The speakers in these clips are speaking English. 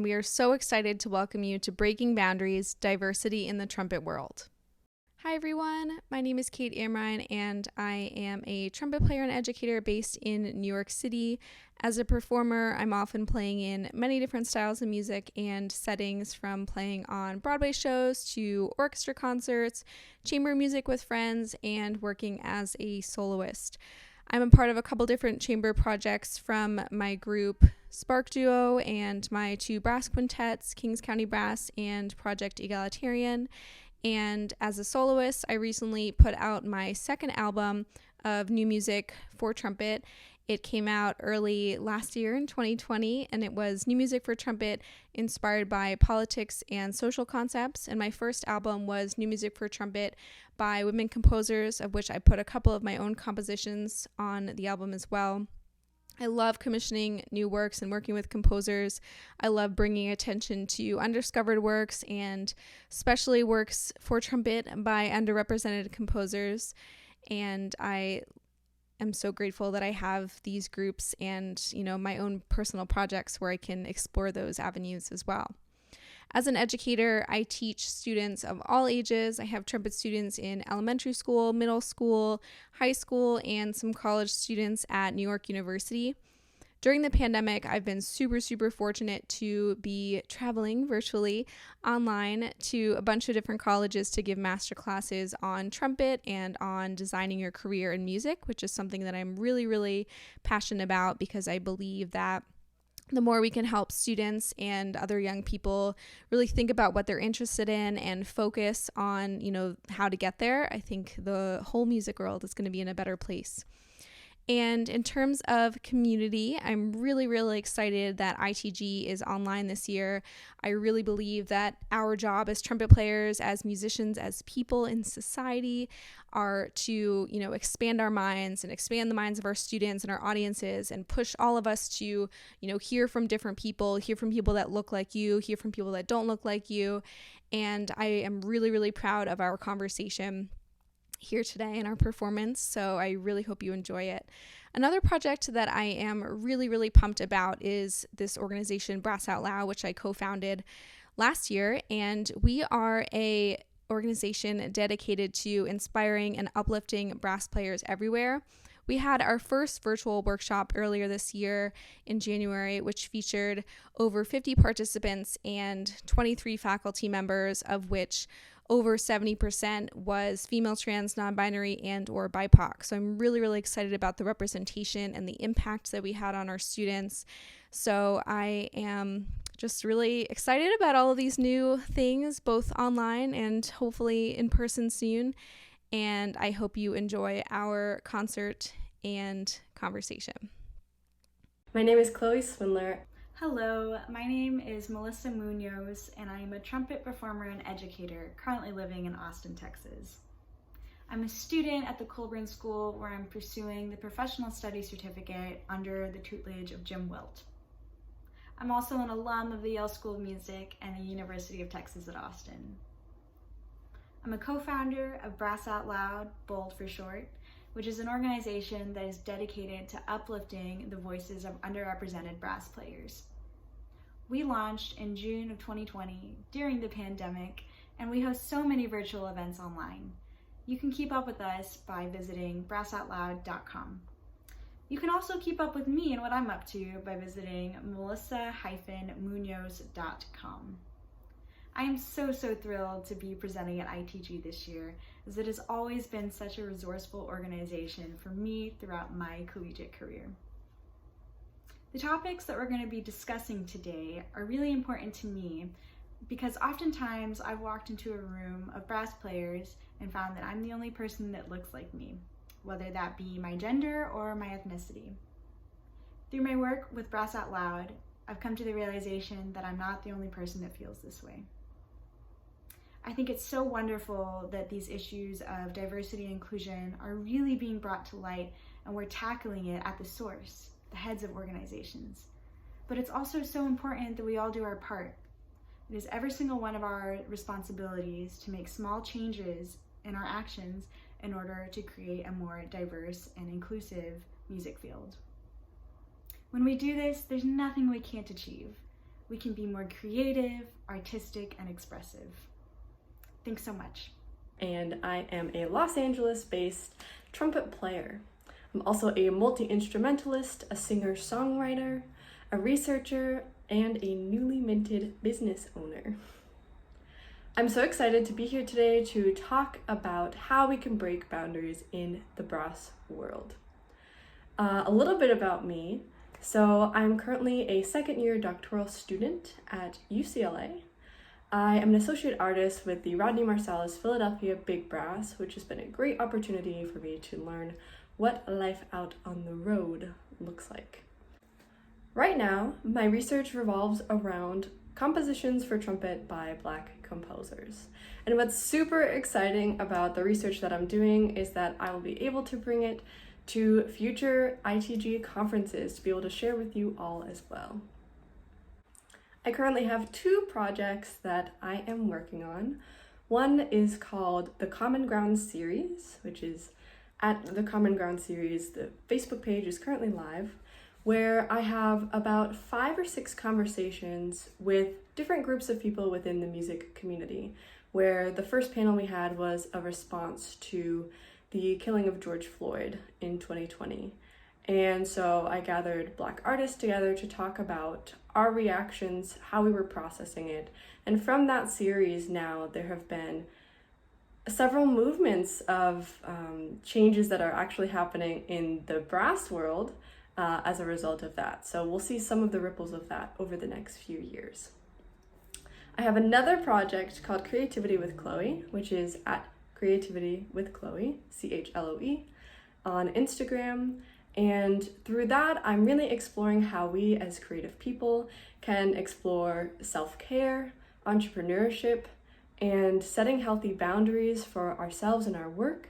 We are so excited to welcome you to Breaking Boundaries, Diversity in the Trumpet World. Hi everyone, my name is Kate Amrine and I am a trumpet player and educator based in New York City. As a performer, I'm often playing in many different styles of music and settings, from playing on Broadway shows to orchestra concerts, chamber music with friends, and working as a soloist. I'm a part of a couple different chamber projects from my group Spark Duo and my two brass quintets, Kings County Brass and Project Egalitarian. And as a soloist, I recently put out my second album of new music for trumpet. It came out early last year in 2020, and it was new music for trumpet inspired by politics and social concepts. And my first album was new music for trumpet by women composers, of which I put a couple of my own compositions on the album as well. I love commissioning new works and working with composers. I love bringing attention to undiscovered works and especially works for trumpet by underrepresented composers. And I am so grateful that I have these groups and, my own personal projects where I can explore those avenues as well. As an educator, I teach students of all ages. I have trumpet students in elementary school, middle school, high school, and some college students at New York University. During the pandemic, I've been super fortunate to be traveling virtually online to a bunch of different colleges to give master classes on trumpet and on designing your career in music, which is something that I'm really passionate about, because I believe that the more we can help students and other young people really think about what they're interested in and focus on, how to get there, I think the whole music world is going to be in a better place. And in terms of community, I'm really excited that ITG is online this year. I really believe that our job as trumpet players, as musicians, as people in society are to, expand our minds and expand the minds of our students and our audiences and push all of us to, hear from different people, hear from people that look like you, hear from people that don't look like you. And I am really proud of our conversation here today in our performance, so I really hope you enjoy it. Another project that I am really pumped about is this organization Brass Out Loud, which I co-founded last year, and we are a organization dedicated to inspiring and uplifting brass players everywhere. We had our first virtual workshop earlier this year in January, which featured over 50 participants and 23 faculty members, of which over 70% was female, trans, non-binary, and or BIPOC. So I'm really excited about the representation and the impact that we had on our students. So I am just really excited about all of these new things, both online and hopefully in person soon. And I hope you enjoy our concert and conversation. My name is Chloe Swindler. Hello, my name is Melissa Muñoz, and I am a trumpet performer and educator currently living in Austin, Texas. I'm a student at the Colburn School, where I'm pursuing the Professional Studies Certificate under the tutelage of Jim Wilt. I'm also an alum of the Yale School of Music and the University of Texas at Austin. I'm a co-founder of Brass Out Loud, BOLD for short, which is an organization that is dedicated to uplifting the voices of underrepresented brass players. We launched in June of 2020 during the pandemic, and we host so many virtual events online. You can keep up with us by visiting brassoutloud.com. You can also keep up with me and what I'm up to by visiting melissa-munoz.com. I am so thrilled to be presenting at ITG this year, as it has always been such a resourceful organization for me throughout my collegiate career. The topics that we're going to be discussing today are really important to me because oftentimes I've walked into a room of brass players and found that I'm the only person that looks like me, whether that be my gender or my ethnicity. Through my work with Brass Out Loud, I've come to the realization that I'm not the only person that feels this way. I think it's so wonderful that these issues of diversity and inclusion are really being brought to light, and we're tackling it at the source, the heads of organizations. But it's also so important that we all do our part. It is every single one of our responsibilities to make small changes in our actions in order to create a more diverse and inclusive music field. When we do this, there's nothing we can't achieve. we can be more creative, artistic, and expressive. Thanks so much. And I am a Los Angeles-based trumpet player. I'm also a multi-instrumentalist, a singer-songwriter, a researcher, and a newly minted business owner. I'm so excited to be here today to talk about how we can break boundaries in the brass world. A little bit about me. So I'm currently a second-year doctoral student at UCLA. I am an associate artist with the Rodney Marsalis Philadelphia Big Brass, which has been a great opportunity for me to learn what life out on the road looks like. Right now, my research revolves around compositions for trumpet by Black composers. And what's super exciting about the research that I'm doing is that I will be able to bring it to future ITG conferences to be able to share with you all as well. I currently have 2 projects that I am working on. One is called the Common Ground Series, which is at the Common Ground Series. The Facebook page is currently live, where I have about 5 or 6 conversations with different groups of people within the music community, where the first panel we had was a response to the killing of George Floyd in 2020. And so I gathered Black artists together to talk about our reactions, how we were processing it. And from that series now, there have been several movements of changes that are actually happening in the brass world as a result of that. So we'll see some of the ripples of that over the next few years. I have another project called Creativity with Chloe, which is at Creativity with Chloe, CHLOE, on Instagram. And through that, I'm really exploring how we as creative people can explore self-care, entrepreneurship, and setting healthy boundaries for ourselves and our work.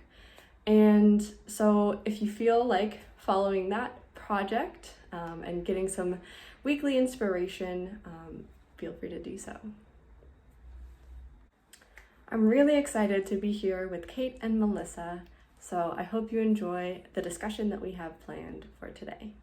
And so if you feel like following that project and getting some weekly inspiration, feel free to do so. I'm really excited to be here with Kate and Melissa. So I hope you enjoy the discussion that we have planned for today.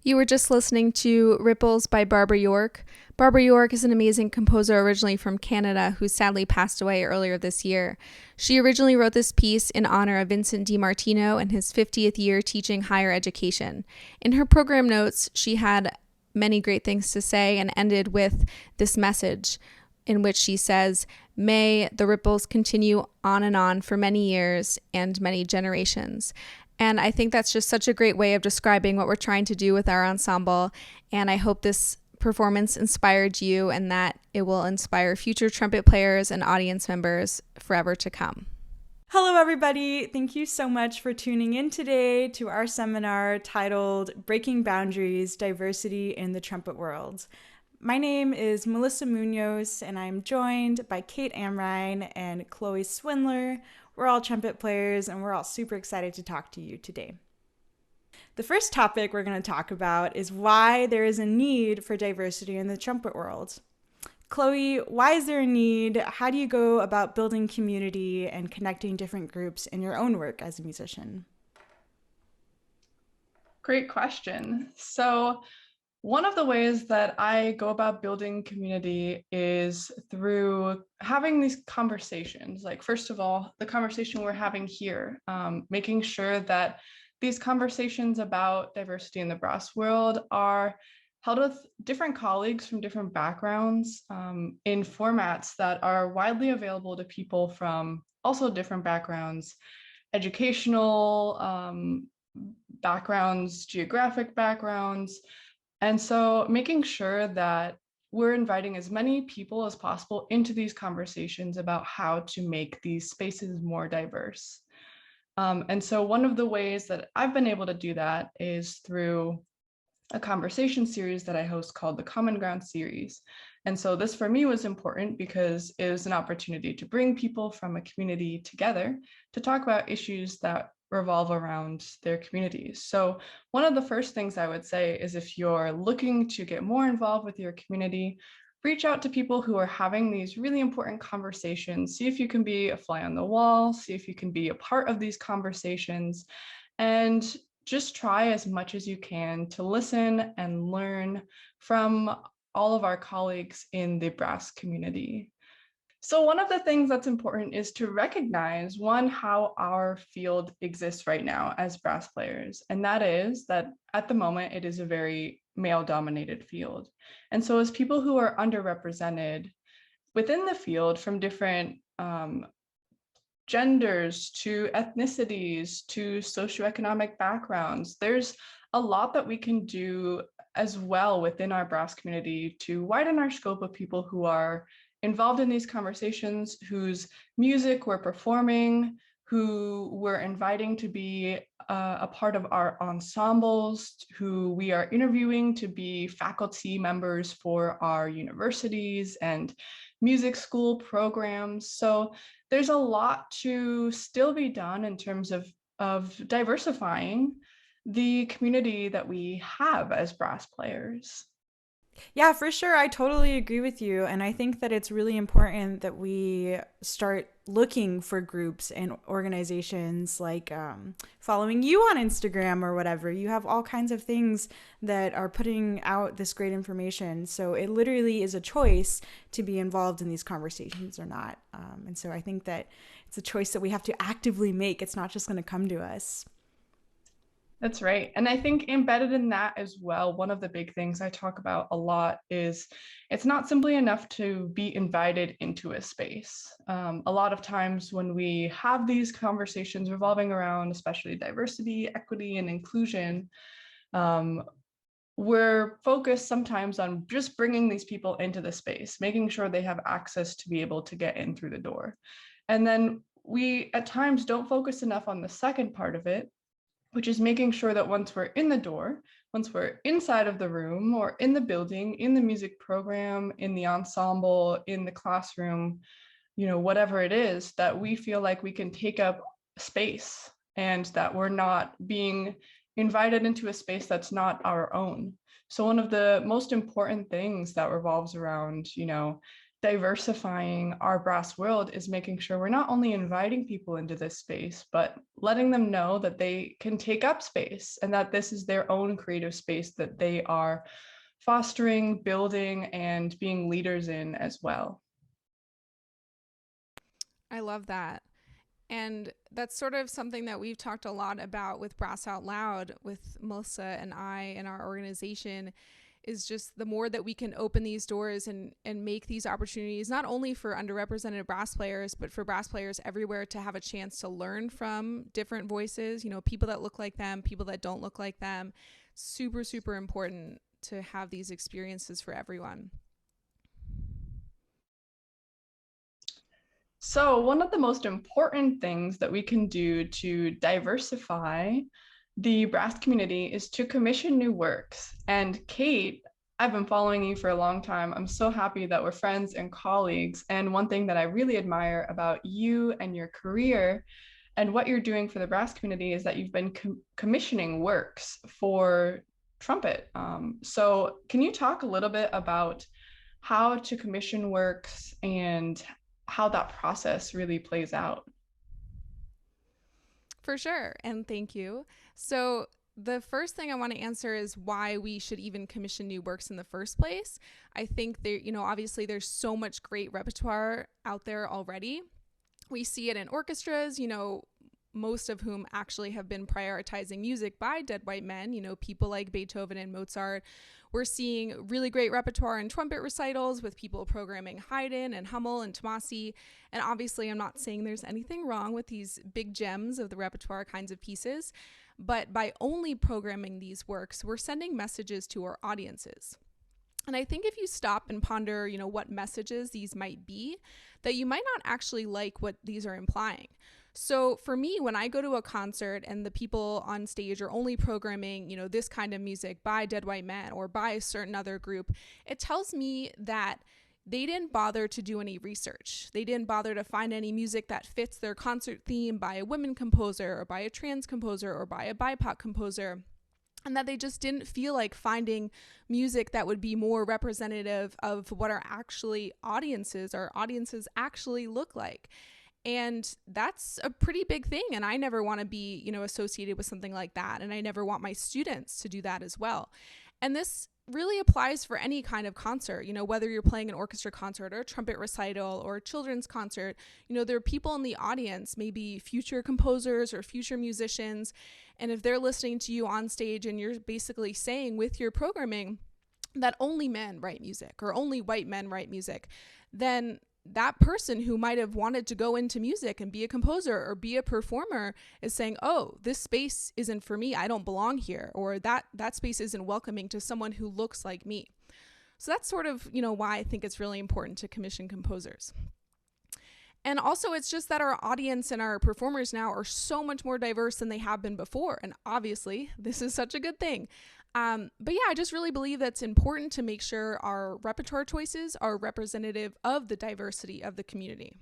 You were just listening to Ripples by Barbara York. Barbara York is an amazing composer originally from Canada who sadly passed away earlier this year. She originally wrote this piece in honor of Vincent DiMartino and his 50th year teaching higher education. In her program notes, she had many great things to say and ended with this message in which she says, "May the ripples continue on for many years and many generations." And I think that's just such a great way of describing what we're trying to do with our ensemble. And I hope this performance inspired you and that it will inspire future trumpet players and audience members forever to come. Hello, everybody. Thank you so much for tuning in today to our seminar titled Breaking Boundaries, Diversity in the Trumpet World. My name is Melissa Muñoz, and I'm joined by Kate Amrine and Chloe Swindler. We're all trumpet players, and we're all super excited to talk to you today. The first topic we're going to talk about is why there is a need for diversity in the trumpet world. Chloe, why is there a need? How do you go about building community and connecting different groups in your own work as a musician? Great question. So one of the ways that I go about building community is through having these conversations. Like, first of all, the conversation we're having here, making sure that these conversations about diversity in the brass world are held with different colleagues from different backgrounds in formats that are widely available to people from also different backgrounds, educational backgrounds, geographic backgrounds. And so making sure that we're inviting as many people as possible into these conversations about how to make these spaces more diverse. And so one of the ways that I've been able to do that is through a conversation series that I host called the Common Ground series. And so this for me was important because it was an opportunity to bring people from a community together to talk about issues that revolve around their communities. So one of the first things I would say is if you're looking to get more involved with your community, reach out to people who are having these really important conversations. See if you can be a fly on the wall, see if you can be a part of these conversations, and just try as much as you can to listen and learn from all of our colleagues in the brass community. So one of the things that's important is to recognize, one, how our field exists right now as brass players. And that is that at the moment, it is a very male-dominated field. And so as people who are underrepresented within the field from different genders to ethnicities to socioeconomic backgrounds, there's a lot that we can do as well within our brass community to widen our scope of people who are involved in these conversations, whose music we're performing, who we're inviting to be a part of our ensembles, who we are interviewing to be faculty members for our universities and music school programs. So there's a lot to still be done in terms of diversifying the community that we have as brass players. Yeah, for sure. I totally agree with you. And I think that it's really important that we start looking for groups and organizations like following you on Instagram or whatever. You have all kinds of things that are putting out this great information. So it literally is a choice to be involved in these conversations or not. And so I think that it's a choice that we have to actively make. It's not just going to come to us. That's right. And I think embedded in that as well, one of the big things I talk about a lot is it's not simply enough to be invited into a space. A lot of times when we have these conversations revolving around especially diversity, equity, and inclusion, we're focused sometimes on just bringing these people into the space, making sure they have access to be able to get in through the door. And then we at times don't focus enough on the second part of it, which is making sure that once we're in the door, once we're inside of the room or in the building, in the music program, in the ensemble, in the classroom, whatever it is, that we feel like we can take up space and that we're not being invited into a space that's not our own. So one of the most important things that revolves around, diversifying our brass world is making sure we're not only inviting people into this space, but letting them know that they can take up space and that this is their own creative space that they are fostering, building, and being leaders in as well. I love that. And that's sort of something that we've talked a lot about with Brass Out Loud with Melissa and I and our organization, is just the more that we can open these doors and make these opportunities, not only for underrepresented brass players, but for brass players everywhere to have a chance to learn from different voices, people that look like them, people that don't look like them. Super, super important to have these experiences for everyone. So one of the most important things that we can do to diversify the brass community is to commission new works. And Kate, I've been following you for a long time. I'm so happy that we're friends and colleagues. And one thing that I really admire about you and your career and what you're doing for the brass community is that you've been commissioning works for trumpet. So can you talk a little bit about how to commission works and how that process really plays out. For sure, and thank you. So the first thing I want to answer is why we should even commission new works in the first place. I think there, obviously there's so much great repertoire out there already. We see it in orchestras, most of whom actually have been prioritizing music by dead white men, people like Beethoven and Mozart. We're seeing really great repertoire in trumpet recitals with people programming Haydn and Hummel and Tomasi. And obviously, I'm not saying there's anything wrong with these big gems of the repertoire kinds of pieces, but by only programming these works, we're sending messages to our audiences. And I think if you stop and ponder, what messages these might be, that you might not actually like what these are implying. So for me, when I go to a concert and the people on stage are only programming, this kind of music by dead white men or by a certain other group, it tells me that they didn't bother to do any research. They didn't bother to find any music that fits their concert theme by a women composer or by a trans composer or by a BIPOC composer. And that they just didn't feel like finding music that would be more representative of what our audiences actually look like. And that's a pretty big thing. And I never want to be, associated with something like that. And I never want my students to do that as well. And this really applies for any kind of concert, whether you're playing an orchestra concert or a trumpet recital or a children's concert, there are people in the audience, maybe future composers or future musicians. And if they're listening to you on stage and you're basically saying with your programming that only men write music or only white men write music, then that person who might have wanted to go into music and be a composer or be a performer is saying, oh, this space isn't for me. I don't belong here. Or that space isn't welcoming to someone who looks like me. So that's sort of, why I think it's really important to commission composers. And also, it's just that our audience and our performers now are so much more diverse than they have been before. And obviously, this is such a good thing. But yeah, I just really believe that it's important to make sure our repertoire choices are representative of the diversity of the community.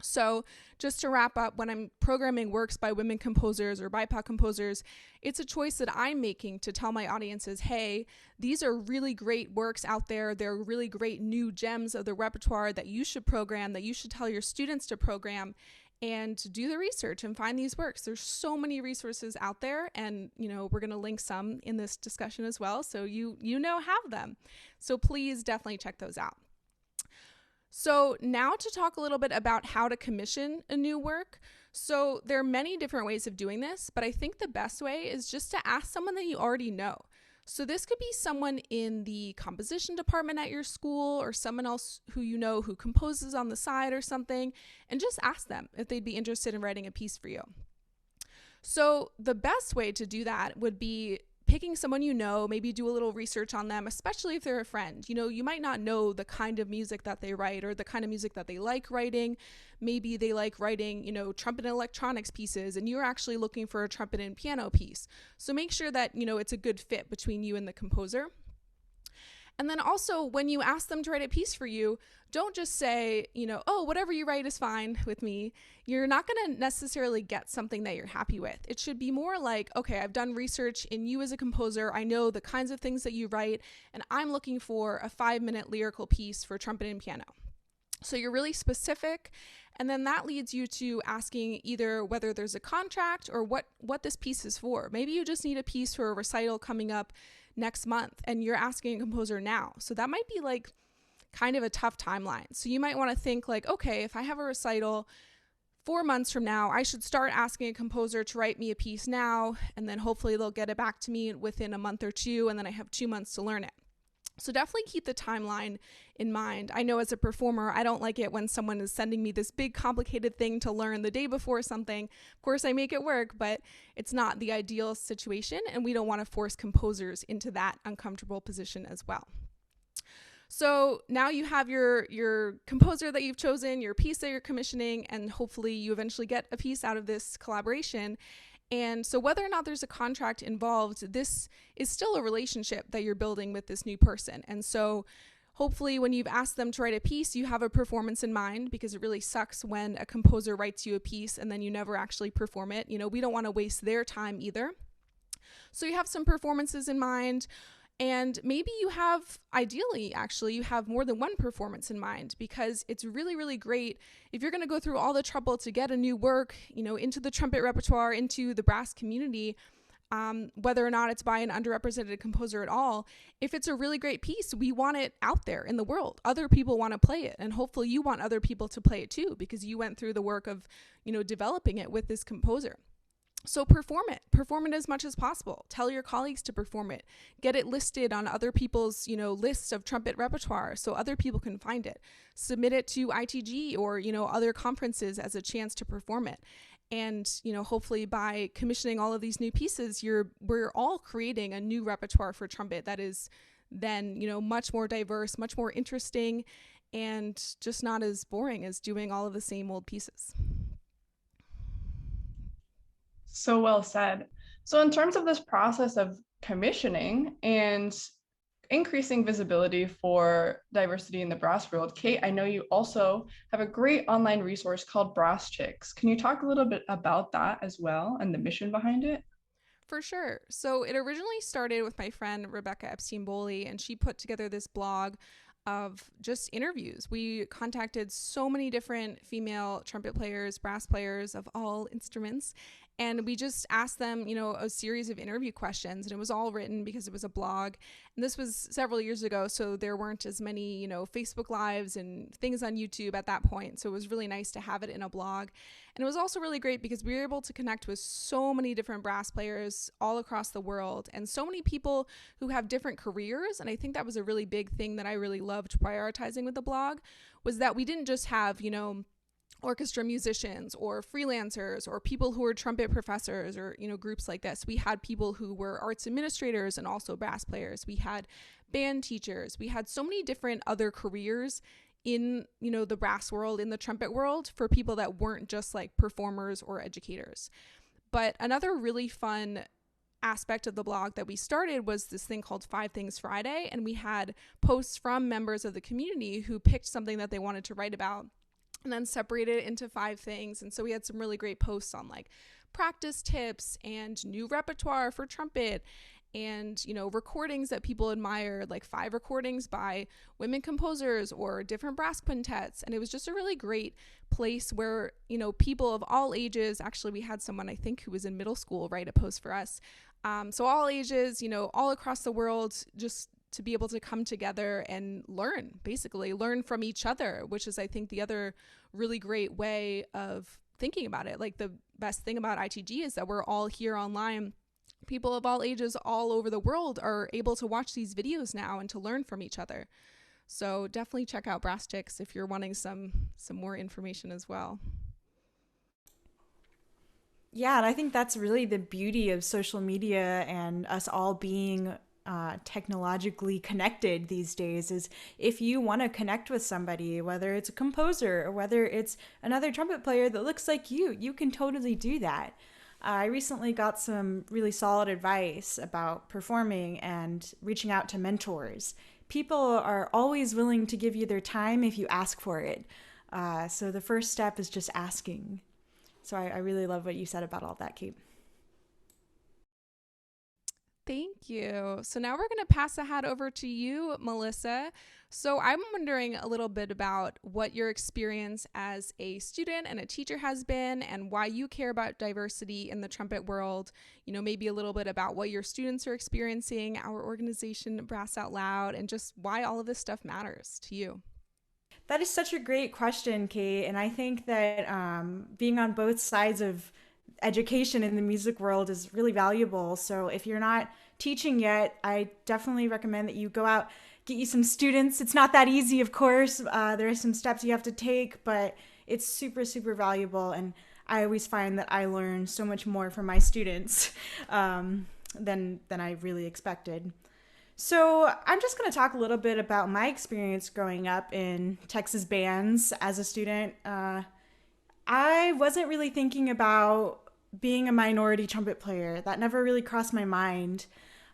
So just to wrap up, when I'm programming works by women composers or BIPOC composers, it's a choice that I'm making to tell my audiences, hey, these are really great works out there. They're really great new gems of the repertoire that you should program, that you should tell your students to program, and do the research and find these works. There's so many resources out there, and we're going to link some in this discussion as well, so you have them. So please definitely check those out. So now to talk a little bit about how to commission a new work. So there are many different ways of doing this, but I think the best way is just to ask someone that you already know. So this could be someone in the composition department at your school or someone else who who composes on the side or something, and just ask them if they'd be interested in writing a piece for you. So the best way to do that would be picking someone maybe do a little research on them, especially if they're a friend. You might not know the kind of music that they write or the kind of music that they like writing. Maybe they like writing, trumpet and electronics pieces, and you're actually looking for a trumpet and piano piece. So make sure that, it's a good fit between you and the composer. And then also, when you ask them to write a piece for you, don't just say, oh, whatever you write is fine with me. You're not going to necessarily get something that you're happy with. It should be more like, okay, I've done research in you as a composer. I know the kinds of things that you write, and I'm looking for a 5-minute lyrical piece for trumpet and piano. So you're really specific, and then that leads you to asking either whether there's a contract or what this piece is for. Maybe you just need a piece for a recital coming up next month, and you're asking a composer now. So that might be like kind of a tough timeline. So you might want to think like, okay, if I have a recital 4 months from now, I should start asking a composer to write me a piece now, and then hopefully they'll get it back to me within a month or two, and then I have 2 months to learn it. So definitely keep the timeline in mind. I know as a performer, I don't like it when someone is sending me this big complicated thing to learn the day before something. Of course, I make it work, but it's not the ideal situation, and we don't want to force composers into that uncomfortable position as well. So now you have your composer that you've chosen, your piece that you're commissioning, and hopefully you eventually get a piece out of this collaboration. And so whether or not there's a contract involved, this is still a relationship that you're building with this new person. And so hopefully when you've asked them to write a piece, you have a performance in mind, because it really sucks when a composer writes you a piece and then you never actually perform it. We don't want to waste their time either. So you have some performances in mind. And maybe ideally, you have more than one performance in mind, because it's really, really great if you're going to go through all the trouble to get a new work, into the trumpet repertoire, into the brass community, whether or not it's by an underrepresented composer at all. If it's a really great piece, we want it out there in the world. Other people want to play it, and hopefully you want other people to play it too, because you went through the work of, developing it with this composer. So perform it as much as possible. Tell your colleagues to perform it. Get it listed on other people's, lists of trumpet repertoire so other people can find it. Submit it to ITG or, other conferences as a chance to perform it. And, hopefully by commissioning all of these new pieces, we're all creating a new repertoire for trumpet that is then, much more diverse, much more interesting, and just not as boring as doing all of the same old pieces. So well said. So in terms of this process of commissioning and increasing visibility for diversity in the brass world, Kate, I know you also have a great online resource called Brass Chicks. Can you talk a little bit about that as well and the mission behind it? For sure. So it originally started with my friend Rebecca Epstein-Boley, and she put together this blog of just interviews. We contacted so many different female trumpet players, brass players of all instruments, and we just asked them, a series of interview questions, and it was all written because it was a blog. And this was several years ago, so there weren't as many, Facebook Lives and things on YouTube at that point. So it was really nice to have it in a blog. And it was also really great because we were able to connect with so many different brass players all across the world, and so many people who have different careers. And I think that was a really big thing that I really loved prioritizing with the blog, was that we didn't just have, orchestra musicians or freelancers or people who are trumpet professors or, groups like this. We had people who were arts administrators and also brass players. We had band teachers. We had so many different other careers in, the brass world, in the trumpet world, for people that weren't just like performers or educators. But another really fun aspect of the blog that we started was this thing called 5 Things Friday. And we had posts from members of the community who picked something that they wanted to write about and then separated it into 5 things. And so we had some really great posts on like practice tips and new repertoire for trumpet and, recordings that people admired, like 5 recordings by women composers or different brass quintets. And it was just a really great place where, people of all ages, actually we had someone I think who was in middle school write a post for us. So all ages, all across the world, just to be able to come together and learn from each other, which is, I think, the other really great way of thinking about it. Like the best thing about ITG is that we're all here online. People of all ages all over the world are able to watch these videos now and to learn from each other. So definitely check out Brass Chicks if you're wanting some more information as well. Yeah, and I think that's really the beauty of social media and us all being technologically connected these days, is if you want to connect with somebody, whether it's a composer or whether it's another trumpet player that looks like you can totally do that. I recently got some really solid advice about performing and reaching out to mentors. People are always willing to give you their time if you ask for it. So the first step is just asking. So I really love what you said about all that, Kate. Thank you. So now we're going to pass the hat over to you, Melissa. So I'm wondering a little bit about what your experience as a student and a teacher has been and why you care about diversity in the trumpet world. Maybe a little bit about what your students are experiencing, our organization, Brass Out Loud, and just why all of this stuff matters to you. That is such a great question, Kate. And I think that being on both sides of education in the music world is really valuable. So if you're not teaching yet, I definitely recommend that you go out, get you some students. It's not that easy, of course. There are some steps you have to take, but it's super, super valuable. And I always find that I learn so much more from my students than I really expected. So I'm just going to talk a little bit about my experience growing up in Texas bands as a student. I wasn't really thinking about being a minority trumpet player. That never really crossed my mind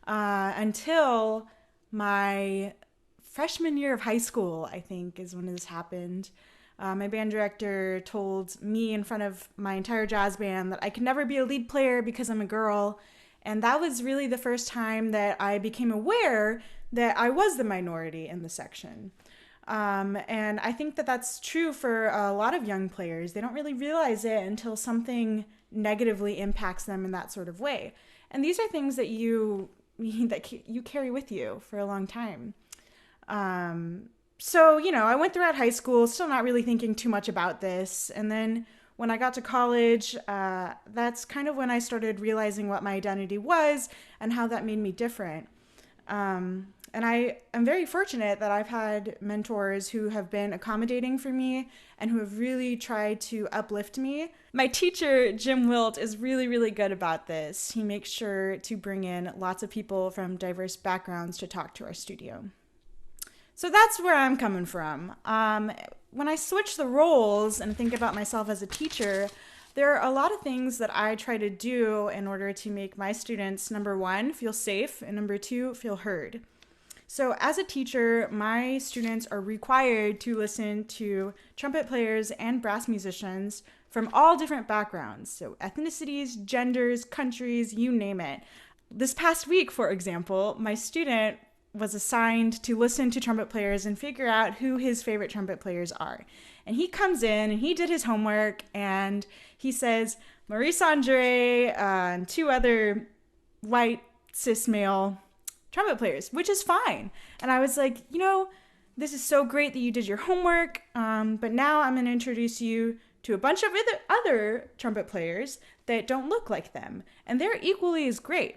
until my freshman year of high school, I think, is when this happened. My band director told me in front of my entire jazz band that I could never be a lead player because I'm a girl, And that was really the first time that I became aware that I was the minority in the section. And I think that that's true for a lot of young players. They don't really realize it until something negatively impacts them in that sort of way. And these are things that you carry with you for a long time. So, I went throughout high school, still not really thinking too much about this. And then when I got to college, that's kind of when I started realizing what my identity was and how that made me different. And I am very fortunate that I've had mentors who have been accommodating for me and who have really tried to uplift me. My teacher, Jim Wilt, is really, really good about this. He makes sure to bring in lots of people from diverse backgrounds to talk to our studio. So that's where I'm coming from. When I switch the roles and think about myself as a teacher, there are a lot of things that I try to do in order to make my students, number one, feel safe, and number two, feel heard. So as a teacher, my students are required to listen to trumpet players and brass musicians from all different backgrounds. So ethnicities, genders, countries, you name it. This past week, for example, my student was assigned to listen to trumpet players and figure out who his favorite trumpet players are. And he comes in and he did his homework and he says, Maurice Andre and two other white cis male trumpet players, which is fine. And I was like, this is so great that you did your homework, but now I'm going to introduce you to a bunch of other trumpet players that don't look like them, and they're equally as great.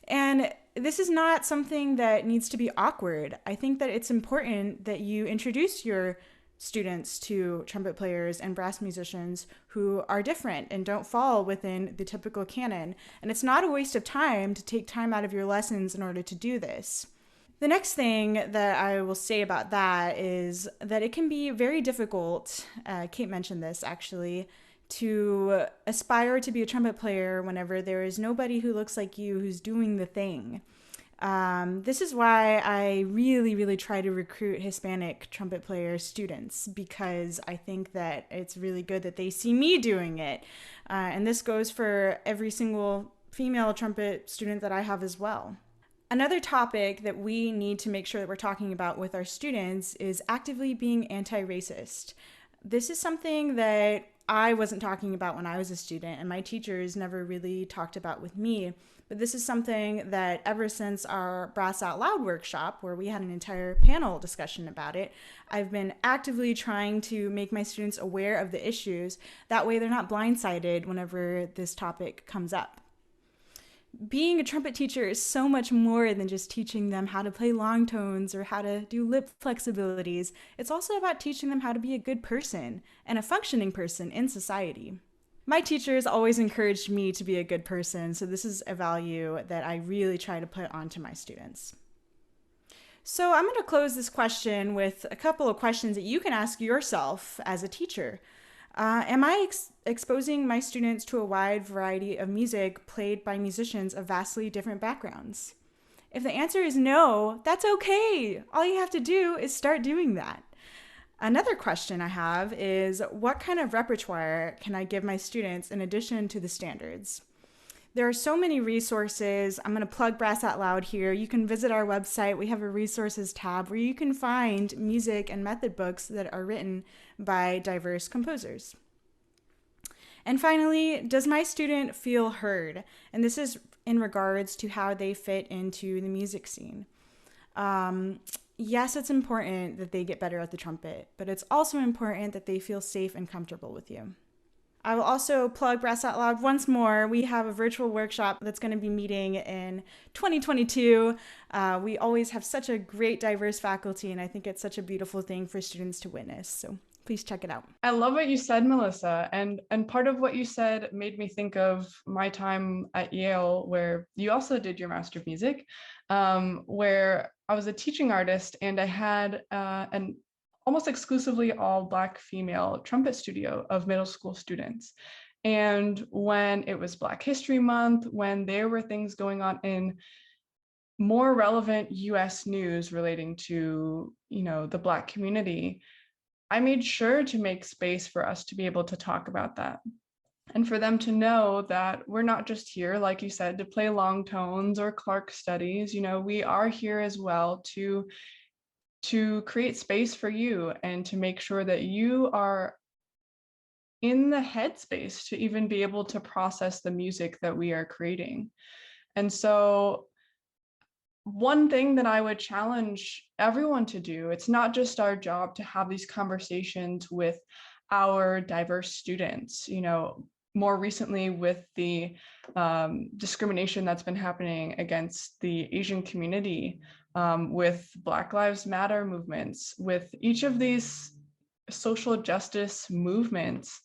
And this is not something that needs to be awkward. I think that it's important that you introduce your students to trumpet players and brass musicians who are different and don't fall within the typical canon. And it's not a waste of time to take time out of your lessons in order to do this. The next thing that I will say about that is that it can be very difficult, Kate mentioned this actually, to aspire to be a trumpet player whenever there is nobody who looks like you who's doing the thing. This is why I really, really try to recruit Hispanic trumpet player students, because I think that it's really good that they see me doing it. And this goes for every single female trumpet student that I have as well. Another topic that we need to make sure that we're talking about with our students is actively being anti-racist. This is something that I wasn't talking about when I was a student, and my teachers never really talked about with me. But this is something that ever since our Brass Out Loud workshop, where we had an entire panel discussion about it, I've been actively trying to make my students aware of the issues. That way they're not blindsided whenever this topic comes up. Being a trumpet teacher is so much more than just teaching them how to play long tones or how to do lip flexibilities. It's also about teaching them how to be a good person and a functioning person in society. My teachers always encouraged me to be a good person, so this is a value that I really try to put onto my students. So I'm going to close this question with a couple of questions that you can ask yourself as a teacher. Am I exposing my students to a wide variety of music played by musicians of vastly different backgrounds? If the answer is no, that's okay. All you have to do is start doing that. Another question I have is, what kind of repertoire can I give my students in addition to the standards? There are so many resources. I'm going to plug Brass Out Loud here. You can visit our website. We have a resources tab where you can find music and method books that are written by diverse composers. And finally, does my student feel heard? And this is in regards to how they fit into the music scene. Yes, it's important that they get better at the trumpet, but it's also important that they feel safe and comfortable with you. I will also plug Brass Out Loud once more. We have a virtual workshop that's going to be meeting in 2022. We always have such a great diverse faculty, and I think it's such a beautiful thing for students to witness. So please check it out. I love what you said, Melissa. And part of what you said made me think of my time at Yale, where you also did your Master of Music, where I was a teaching artist and I had an almost exclusively all Black female trumpet studio of middle school students. And when it was Black History Month, when there were things going on in more relevant US news relating to, the Black community, I made sure to make space for us to be able to talk about that. And for them to know that we're not just here, like you said, to play long tones or Clark studies. We are here as well to create space for you and to make sure that you are in the headspace to even be able to process the music that we are creating. And so one thing that I would challenge everyone to do, it's not just our job to have these conversations with our diverse students. More recently with the discrimination that's been happening against the Asian community, with Black Lives Matter movements, with each of these social justice movements,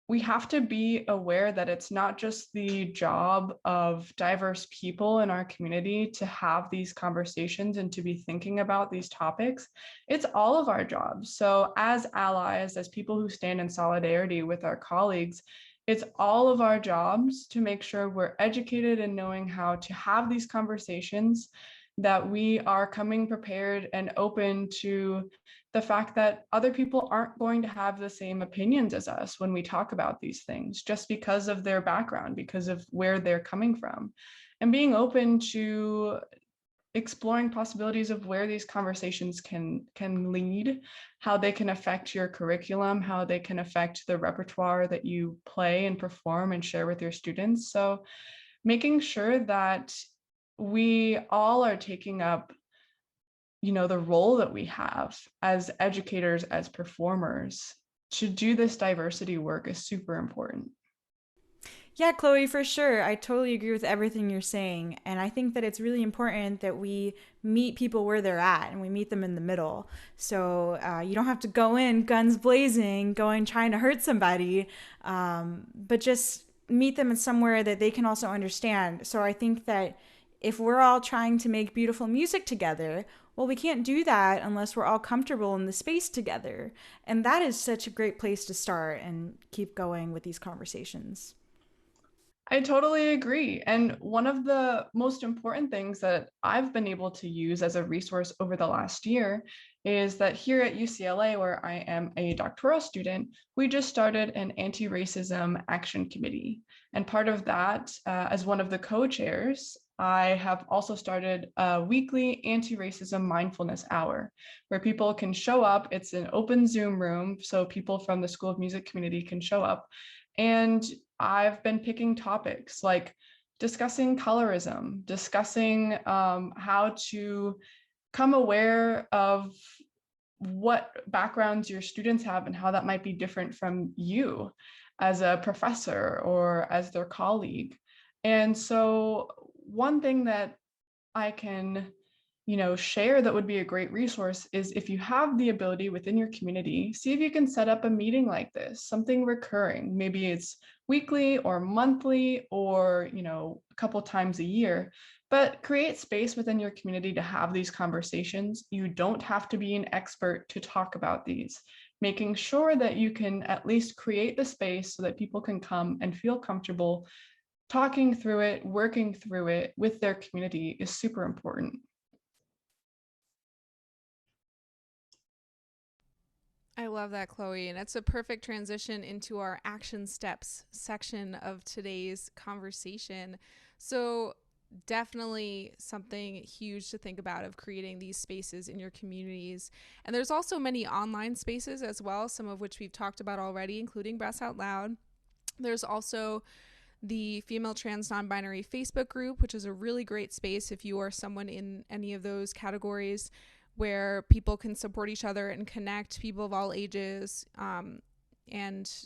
we have to be aware that it's not just the job of diverse people in our community to have these conversations and to be thinking about these topics. It's all of our jobs. So as allies, as people who stand in solidarity with our colleagues, it's all of our jobs to make sure we're educated and knowing how to have these conversations, that we are coming prepared and open to the fact that other people aren't going to have the same opinions as us when we talk about these things, just because of their background, because of where they're coming from, and being open to exploring possibilities of where these conversations can lead, how they can affect your curriculum, how they can affect the repertoire that you play and perform and share with your students. So making sure that we all are taking up the role that we have as educators, as performers, to do this diversity work is super important. Yeah, Chloe, for sure. I totally agree with everything you're saying. And I think that it's really important that we meet people where they're at and we meet them in the middle. So you don't have to go in guns blazing, trying to hurt somebody, but just meet them in somewhere that they can also understand. So I think that if we're all trying to make beautiful music together, well, we can't do that unless we're all comfortable in the space together. And that is such a great place to start and keep going with these conversations. I totally agree. And one of the most important things that I've been able to use as a resource over the last year is that here at UCLA, where I am a doctoral student, we just started an anti-racism action committee. And part of that, as one of the co-chairs, I have also started a weekly anti-racism mindfulness hour where people can show up. It's an open Zoom room, so people from the School of Music community can show up. And I've been picking topics like discussing colorism, discussing how to come aware of what backgrounds your students have and how that might be different from you as a professor or as their colleague. And so one thing that I can share that would be a great resource is if you have the ability within your community, see if you can set up a meeting like this, something recurring. Maybe it's weekly or monthly or, a couple times a year, but create space within your community to have these conversations. You don't have to be an expert to talk about these. Making sure that you can at least create the space so that people can come and feel comfortable talking through it, working through it with their community is super important. I love that, Chloe. And it's a perfect transition into our action steps section of today's conversation. So definitely something huge to think about of creating these spaces in your communities. And there's also many online spaces as well, some of which we've talked about already, including Brass Out Loud. There's also the Female Trans Non-Binary Facebook group, which is a really great space if you are someone in any of those categories, where people can support each other and connect, people of all ages. And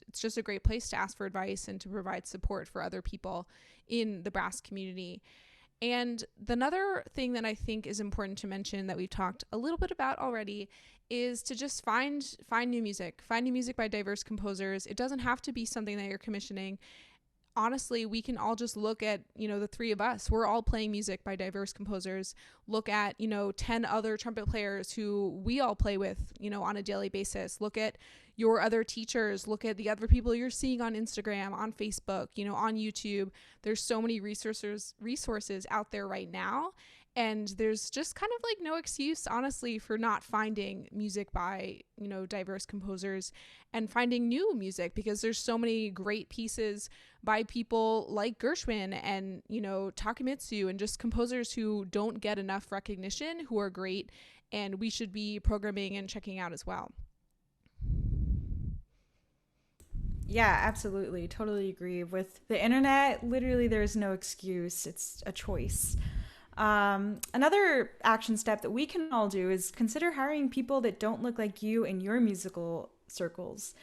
it's just a great place to ask for advice and to provide support for other people in the brass community. And another thing that I think is important to mention that we've talked a little bit about already is to just find new music. Find new music by diverse composers. It doesn't have to be something that you're commissioning. Honestly, we can all just look at, the three of us. We're all playing music by diverse composers. Look at, 10 other trumpet players who we all play with, on a daily basis. Look at your other teachers. Look at the other people you're seeing on Instagram, on Facebook, on YouTube. There's so many resources out there right now. And there's just kind of like no excuse, honestly, for not finding music by, diverse composers and finding new music, because there's so many great pieces by people like Gershwin and, Takemitsu, and just composers who don't get enough recognition, who are great, and we should be programming and checking out as well. Yeah, absolutely. Totally agree. With the internet, literally there's no excuse. It's a choice. Another action step that we can all do is consider hiring people that don't look like you in your musical circles.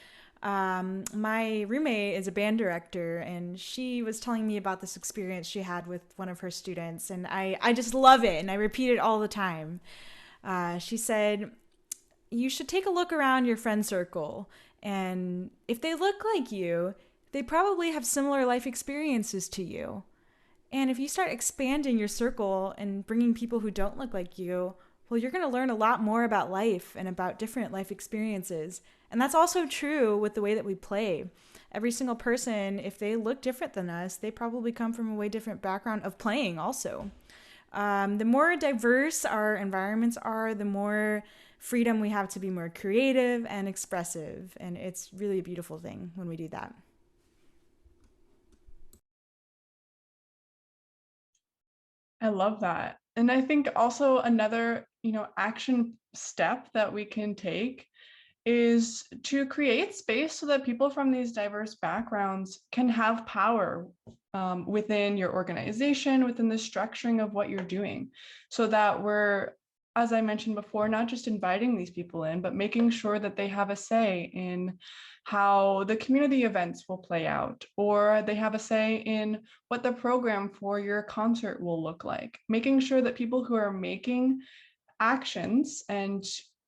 My roommate is a band director, and she was telling me about this experience she had with one of her students, and I just love it, and I repeat it all the time. She said, you should take a look around your friend circle, and if they look like you, they probably have similar life experiences to you. And if you start expanding your circle and bringing people who don't look like you, well, you're going to learn a lot more about life and about different life experiences. And that's also true with the way that we play. Every single person, if they look different than us, they probably come from a way different background of playing also. The more diverse our environments are, the more freedom we have to be more creative and expressive. And it's really a beautiful thing when we do that. I love that. And I think also another, action step that we can take is to create space so that people from these diverse backgrounds can have power within your organization, within the structuring of what you're doing, so that we're, as I mentioned before, not just inviting these people in, but making sure that they have a say in how the community events will play out, or they have a say in what the program for your concert will look like. Making sure that people who are making actions and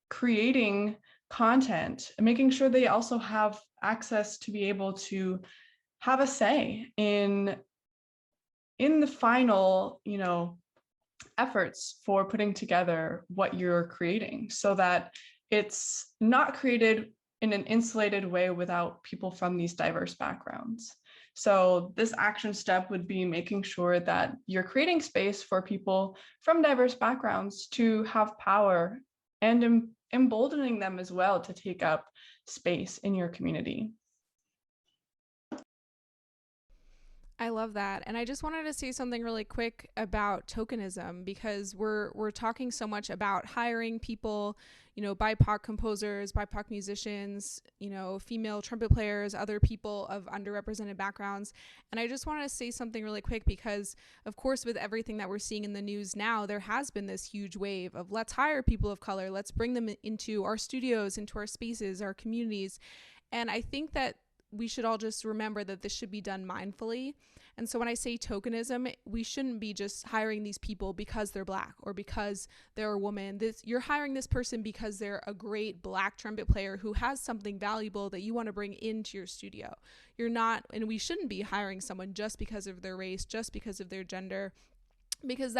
creating content, making sure they also have access to be able to have a say in the final, efforts for putting together what you're creating, so that it's not created in an insulated way without people from these diverse backgrounds. So this action step would be making sure that you're creating space for people from diverse backgrounds to have power, and emboldening them as well to take up space in your community. I love that. And I just wanted to say something really quick about tokenism, because we're talking so much about hiring people, BIPOC composers, BIPOC musicians, female trumpet players, other people of underrepresented backgrounds. And I just wanted to say something really quick, because of course, with everything that we're seeing in the news now, there has been this huge wave of let's hire people of color, let's bring them into our studios, into our spaces, our communities. And I think that we should all just remember that this should be done mindfully. And so when I say tokenism, we shouldn't be just hiring these people because they're Black or because they're a woman. You're hiring this person because they're a great Black trumpet player who has something valuable that you want to bring into your studio. You're not, and we shouldn't be hiring someone just because of their race, just because of their gender, because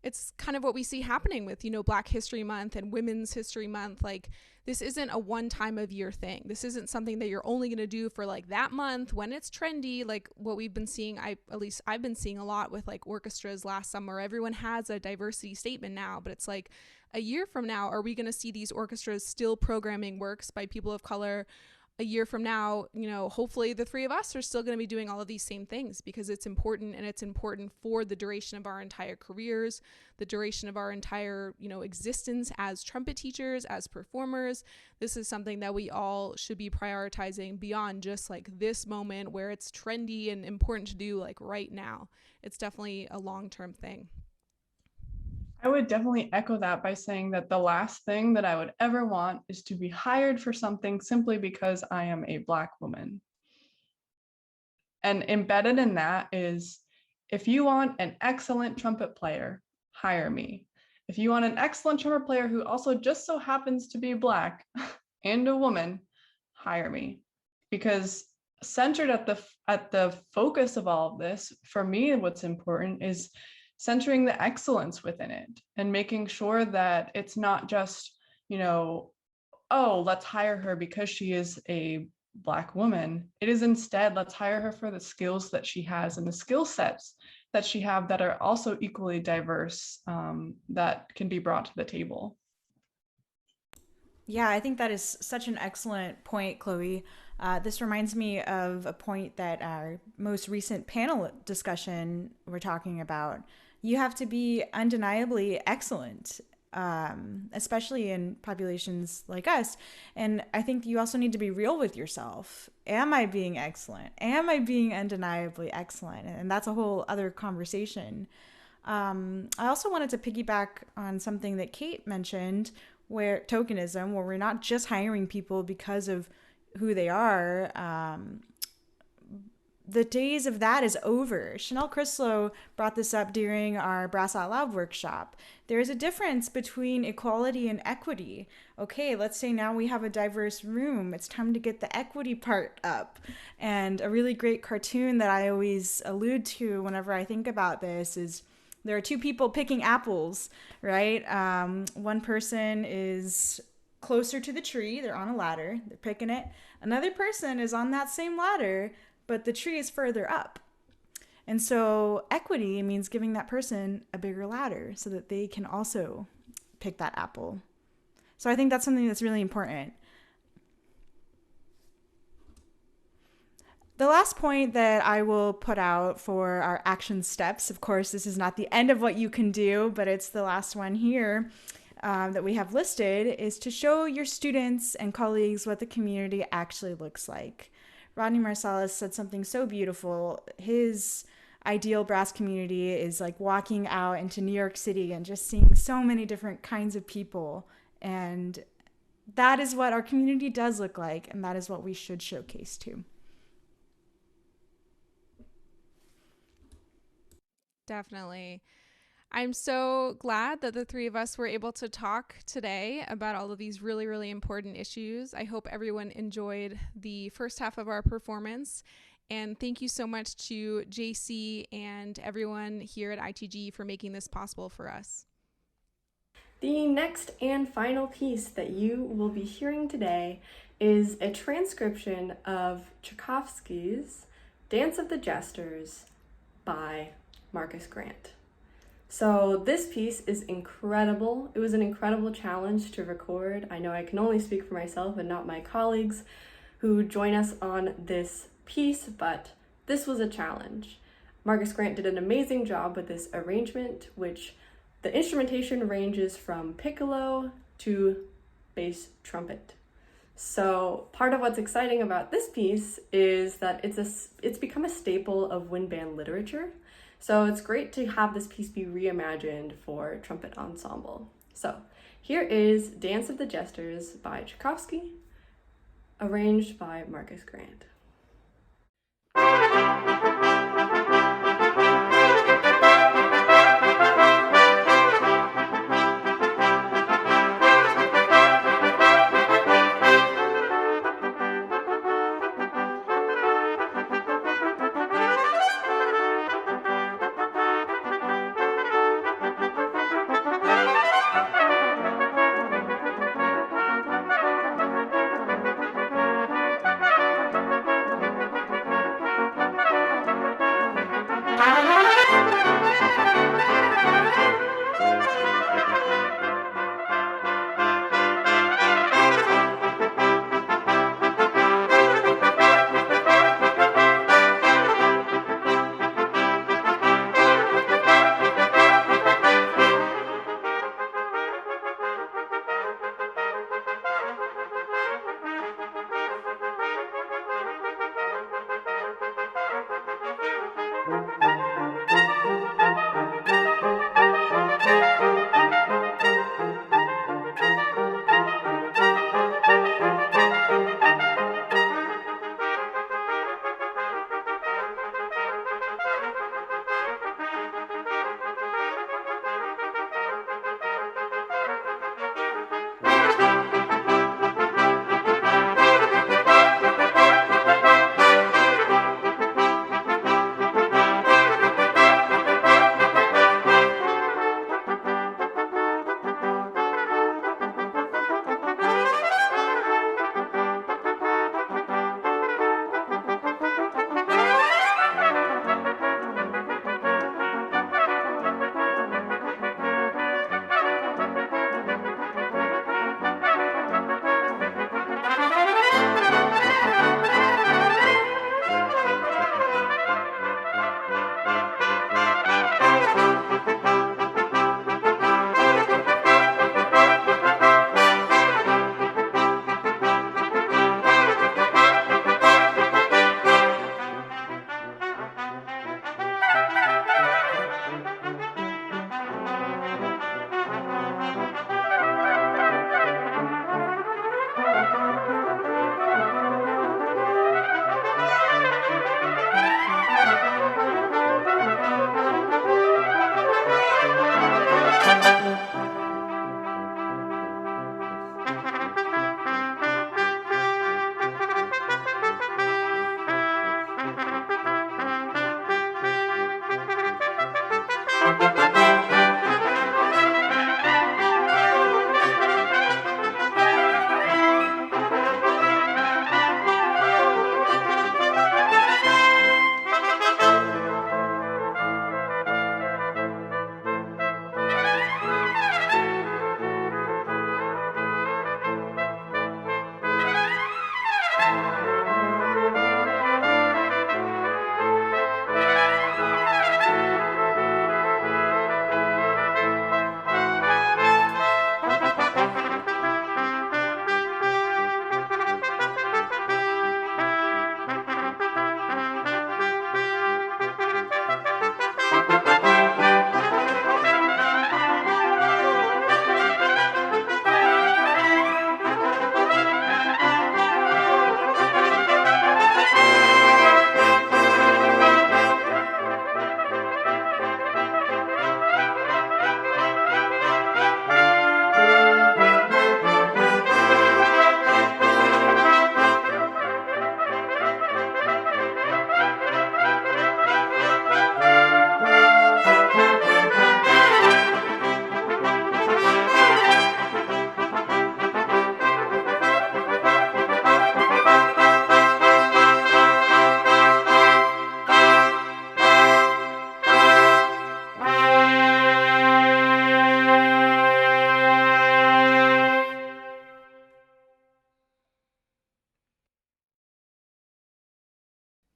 it's kind of what we see happening with, Black History Month and Women's History Month. Like, this isn't a one time of year thing. This isn't something that you're only going to do for like that month when it's trendy. Like what we've been seeing, I've been seeing a lot with like orchestras last summer. Everyone has a diversity statement now, but it's like a year from now, are we going to see these orchestras still programming works by people of color? A year from now, hopefully the three of us are still going to be doing all of these same things, because it's important, and it's important for the duration of our entire careers, the duration of our entire, existence as trumpet teachers, as performers. This is something that we all should be prioritizing beyond just like this moment where it's trendy and important to do like right now. It's definitely a long-term thing. I would definitely echo that by saying that the last thing that I would ever want is to be hired for something simply because I am a Black woman. And embedded in that is, if you want an excellent trumpet player, hire me. If you want an excellent trumpet player who also just so happens to be Black and a woman, hire me. Because centered at the focus of all of this, for me, what's important is centering the excellence within it and making sure that it's not just, oh, let's hire her because she is a Black woman. It is instead, let's hire her for the skills that she has and the skill sets that she have that are also equally diverse that can be brought to the table. Yeah, I think that is such an excellent point, Chloe. This reminds me of a point that our most recent panel discussion we're talking about. You have to be undeniably excellent, especially in populations like us. And I think you also need to be real with yourself. Am I being excellent? Am I being undeniably excellent? And that's a whole other conversation. I also wanted to piggyback on something that Kate mentioned, where tokenism, where we're not just hiring people because of who they are. The days of that is over. Chanel Crislow brought this up during our Brass Out Loud workshop. There is a difference between equality and equity. Okay, let's say now we have a diverse room. It's time to get the equity part up. And a really great cartoon that I always allude to whenever I think about this is there are two people picking apples, right? One person is closer to the tree. They're on a ladder. They're picking it. Another person is on that same ladder, but the tree is further up. And so equity means giving that person a bigger ladder so that they can also pick that apple. So I think that's something that's really important. The last point that I will put out for our action steps, of course, this is not the end of what you can do, but it's the last one here that we have listed, is to show your students and colleagues what the community actually looks like. Rodney Marsalis said something so beautiful. His ideal brass community is like walking out into New York City and just seeing so many different kinds of people. And that is what our community does look like, and that is what we should showcase too. Definitely. I'm so glad that the three of us were able to talk today about all of these really, really important issues. I hope everyone enjoyed the first half of our performance. And thank you so much to JC and everyone here at ITG for making this possible for us. The next and final piece that you will be hearing today is a transcription of Tchaikovsky's Dance of the Jesters by Marcus Grant. So this piece is incredible. It was an incredible challenge to record. I know I can only speak for myself and not my colleagues who join us on this piece, but this was a challenge. Marcus Grant did an amazing job with this arrangement, which the instrumentation ranges from piccolo to bass trumpet. So part of what's exciting about this piece is that it's become a staple of wind band literature. So it's great to have this piece be reimagined for trumpet ensemble. So here is Dance of the Jesters by Tchaikovsky, arranged by Marcus Grant.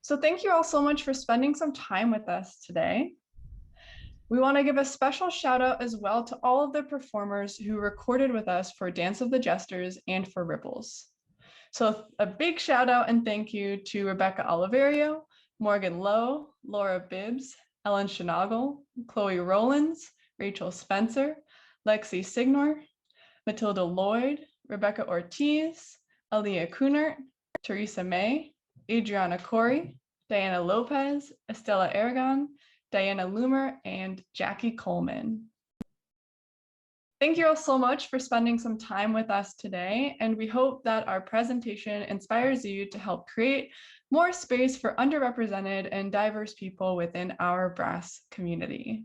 So thank you all so much for spending some time with us today. We want to give a special shout out as well to all of the performers who recorded with us for Dance of the Jesters and for Ripples. So a big shout out and thank you to Rebecca Oliverio, Morgan Lowe, Laura Bibbs, Ellen Schnagle, Chloe Rowlands, Rachel Spencer, Lexi Signor, Matilda Lloyd, Rebecca Ortiz, Aaliyah Kunert, Teresa May, Adriana Corey, Diana Lopez, Estella Aragon, Diana Loomer, and Jackie Coleman. Thank you all so much for spending some time with us today, and we hope that our presentation inspires you to help create more space for underrepresented and diverse people within our brass community.